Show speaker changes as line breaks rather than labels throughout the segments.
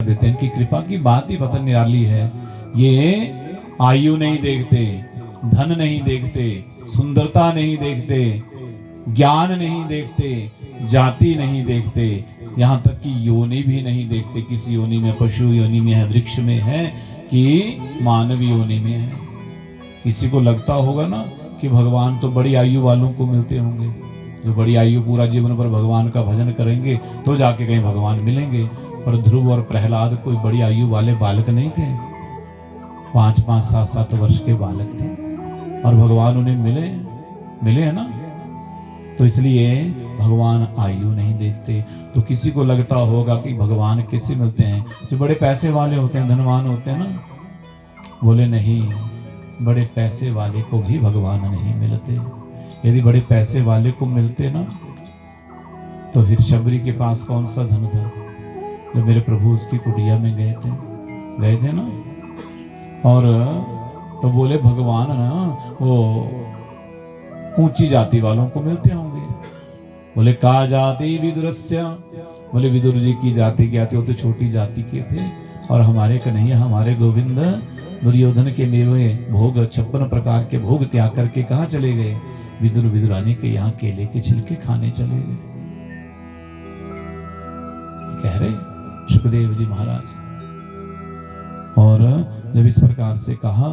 देते हैं। इनकी कृपा की बात ही पता निराली है। ये आयु नहीं देखते, धन नहीं देखते, सुंदरता नहीं देखते, ज्ञान नहीं देखते, जाति नहीं देखते, यहाँ तक कि योनि भी नहीं देखते। किसी योनि में पशु योनि में है, वृक्ष में है कि मानव योनि में है। किसी को लगता होगा ना कि भगवान तो बड़ी आयु वालों को मिलते होंगे, जो बड़ी आयु पूरा जीवन पर भगवान का भजन करेंगे तो जाके कहीं भगवान मिलेंगे। पर ध्रुव और प्रहलाद कोई बड़ी आयु वाले बालक नहीं थे, 5-5, 7-7 वर्ष के बालक थे और भगवान उन्हें मिले है ना। तो इसलिए भगवान आयु नहीं देखते। तो किसी को लगता होगा कि भगवान कैसे मिलते हैं, जो बड़े पैसे वाले होते हैं, धनवान होते हैं ना। बोले नहीं, बड़े पैसे वाले को भी भगवान नहीं मिलते। यदि बड़े पैसे वाले को मिलते ना तो फिर शबरी के पास कौन सा धन था जो मेरे प्रभु उसकी कुटिया में गए थे ना। और तो बोले भगवान ना वो ऊंची जाति वालों को मिलते होंगे। बोले का जाति विदुरस्य, बोले विदुर जी की जाति क्या थी, वो तो छोटी जाति के थे। और हमारे कन्हैया, हमारे गोविंद दुर्योधन के मेवे भोग 56 प्रकार के भोग त्याग करके कहाँ चले गए, विदुरानी के यहाँ केले के छिलके खाने चले गए। कह रहे सुखदेव जी महाराज। और जब इस प्रकार से कहा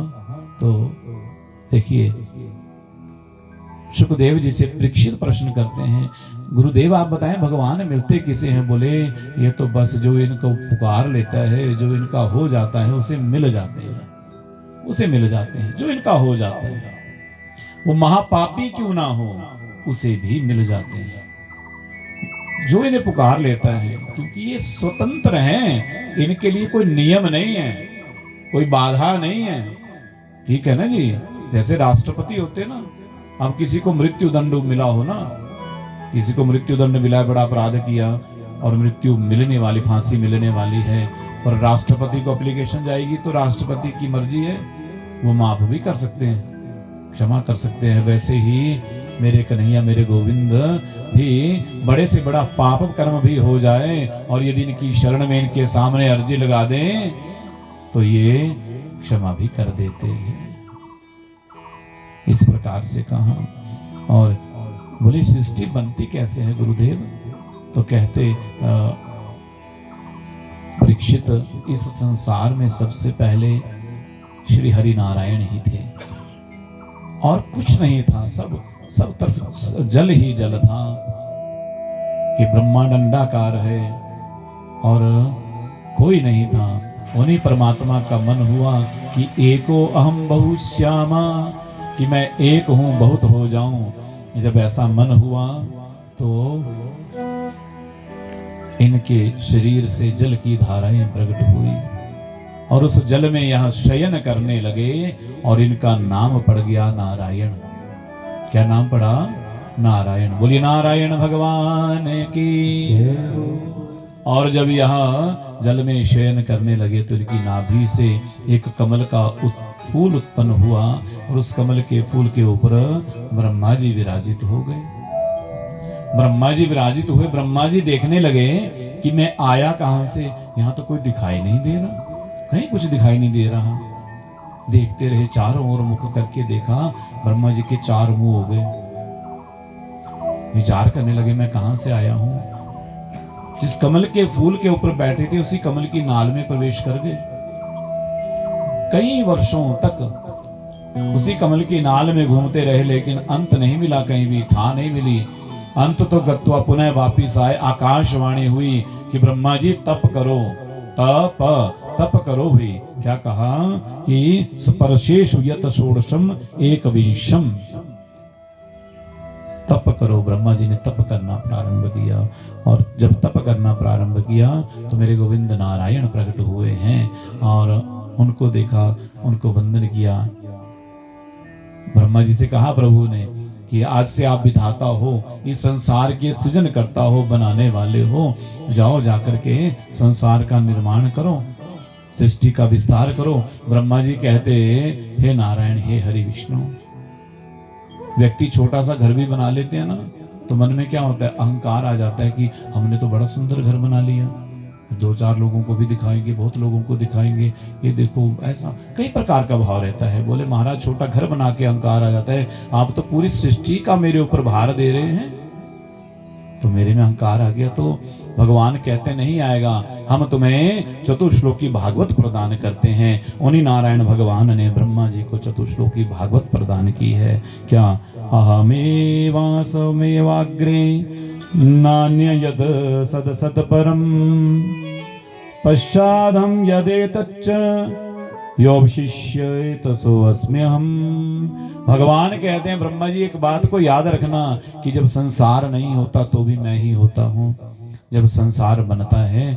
तो देखिए सुखदेव जी से परीक्षित प्रश्न करते हैं, गुरुदेव आप बताएं भगवान मिलते किसे हैं। बोले ये तो बस जो इनको पुकार लेता है, जो इनका हो जाता है उसे मिल जाते हैं, उसे मिल जाते हैं। जो इनका हो जाता है वो महापापी क्यों ना हो उसे भी मिल जाते हैं। जो इन्हें पुकार लेता है, क्योंकि ये स्वतंत्र हैं, इनके लिए कोई नियम नहीं है, कोई बाधा नहीं है। ठीक है ना जी। जैसे राष्ट्रपति होते ना, अब किसी को मृत्यु दंड मिला हो ना, किसी को मृत्यु दंड मिला है, बड़ा अपराध किया और मृत्यु मिलने वाली, फांसी मिलने वाली है, और राष्ट्रपति को एप्लीकेशन जाएगी तो राष्ट्रपति की मर्जी है, वो माफ भी कर सकते हैं, क्षमा कर सकते हैं। वैसे ही मेरे कन्हैया, मेरे गोविंद भी बड़े से बड़ा पाप कर्म भी हो जाए और यदि इनकी शरण में इनके सामने अर्जी लगा दें तो ये क्षमा भी कर देते हैं। इस प्रकार से कहा। और बोले सृष्टि बनती कैसे है गुरुदेव। तो कहते परीक्षित, इस संसार में सबसे पहले श्री हरि नारायण ही थे और कुछ नहीं था, सब तरफ जल ही जल था। ये ब्रह्मांड अंडाकार है और कोई नहीं था। उन्हीं परमात्मा का मन हुआ कि एको अहम बहुश्यामा, कि मैं एक हूं बहुत हो जाऊं। जब ऐसा मन हुआ तो इनके शरीर से जल की धाराएं प्रकट हुई और उस जल में यह शयन करने लगे और इनका नाम पड़ गया नारायण। क्या नाम पड़ा? नारायण। बोलिए नारायण भगवान की। और जब यह जल में शयन करने लगे तो इनकी नाभि से एक कमल का फूल उत्पन्न हुआ और उस कमल के फूल के ऊपर ब्रह्मा जी विराजित हो गए। ब्रह्मा जी विराजित हुए। ब्रह्मा जी देखने लगे कि मैं आया कहां से, यहां तो कोई दिखाई नहीं दे रहा, कहीं कुछ दिखाई नहीं दे रहा। देखते रहे, चारों ओर मुख करके देखा, ब्रह्मा जी के 4 मुंह हो गए। विचार करने लगे मैं कहां से आया हूं। जिस कमल के फूल के ऊपर बैठे थे उसी कमल की नाल में प्रवेश कर गए। कई वर्षों तक उसी कमल की नाल में घूमते रहे लेकिन अंत नहीं मिला, कहीं भी ठा नहीं मिली। अंत तो गत्वा पुनः वापिस आए। आकाशवाणी हुई कि ब्रह्मा जी तप करो, तप करो भी। क्या कहा कि स्पर्शेषु यत षोडशम एकविंशम, तप करो। ब्रह्मा जी ने तप करना प्रारंभ किया और जब तप करना प्रारंभ किया तो मेरे गोविंद नारायण प्रकट हुए हैं और उनको देखा, उनको वंदन किया। ब्रह्मा जी से कहा प्रभु ने कि आज से आप विधाता हो, इस संसार के सृजन करता हो, बनाने वाले हो, जाओ जाकर के संसार का निर्माण करो, सृष्टि का विस्तार करो। ब्रह्मा जी कहते हे नारायण, हे हरि विष्णु। व्यक्ति छोटा सा घर भी बना लेते हैं ना तो मन में क्या होता है, अहंकार आ जाता है कि हमने तो बड़ा सुंदर घर बना लिया, 2-4 लोगों को भी दिखाएंगे, बहुत लोगों को दिखाएंगे, ये देखो ऐसा कई प्रकार का भाव रहता है। बोले महाराज छोटा घर बना के अहंकार आ जाता है, आप तो पूरी सृष्टि का मेरे ऊपर भार दे रहे हैं, तो मेरे में अहंकार आ गया। तो भगवान कहते नहीं आएगा, हम तुम्हें चतुश्लोकी भागवत प्रदान करते हैं। उन्हीं नारायण भगवान ने ब्रह्मा जी को चतुश्लोकी भागवत प्रदान की है। क्या अहमेवासमेवाग्रे नान्य यद सद सत परम पश्चादम यदेतच्च योपशिष्येत सो अस्म्यहम्। भगवान कहते हैं ब्रह्मा जी एक बात को याद रखना कि जब संसार नहीं होता तो भी मैं ही होता हूँ, जब संसार बनता है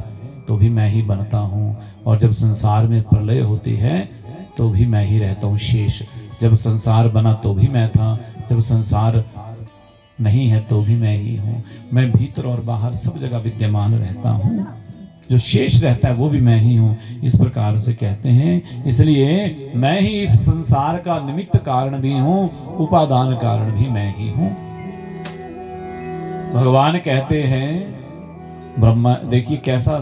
तो भी मैं ही बनता हूँ, और जब संसार में प्रलय होती है तो भी मैं ही रहता हूँ शेष। जब संसार बना तो भी मैं था, जब संसार नहीं है तो भी मैं ही हूँ। मैं भीतर और बाहर सब जगह विद्यमान रहता हूँ, जो शेष रहता है वो भी मैं ही हूँ। इस प्रकार से कहते हैं, इसलिए मैं ही इस संसार का निमित्त कारण भी हूँ, उपादान कारण भी मैं ही हूँ। भगवान कहते हैं ब्रह्मा, देखिए कैसा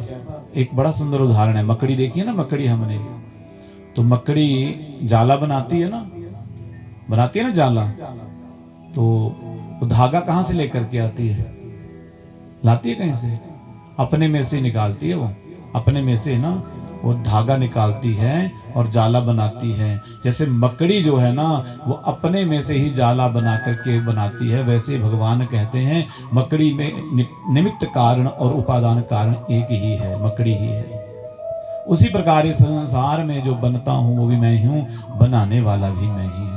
एक बड़ा सुंदर उदाहरण है। मकड़ी देखिए ना, मकड़ी हमने तो मकड़ी जाला बनाती है ना, बनाती है ना जाला, तो वो धागा कहाँ से लेकर के आती है? लाती है कहीं से, अपने में से निकालती है। वो अपने में से ना वो धागा निकालती है और जाला बनाती है। जैसे मकड़ी जो है ना वो अपने में से ही जाला बना करके बनाती है, वैसे भगवान कहते हैं मकड़ी में निमित्त कारण और उपादान कारण एक ही है, मकड़ी ही है। उसी प्रकार इस संसार में जो बनता हूँ वो भी मैं ही हूँ, बनाने वाला भी मैं ही हूँ।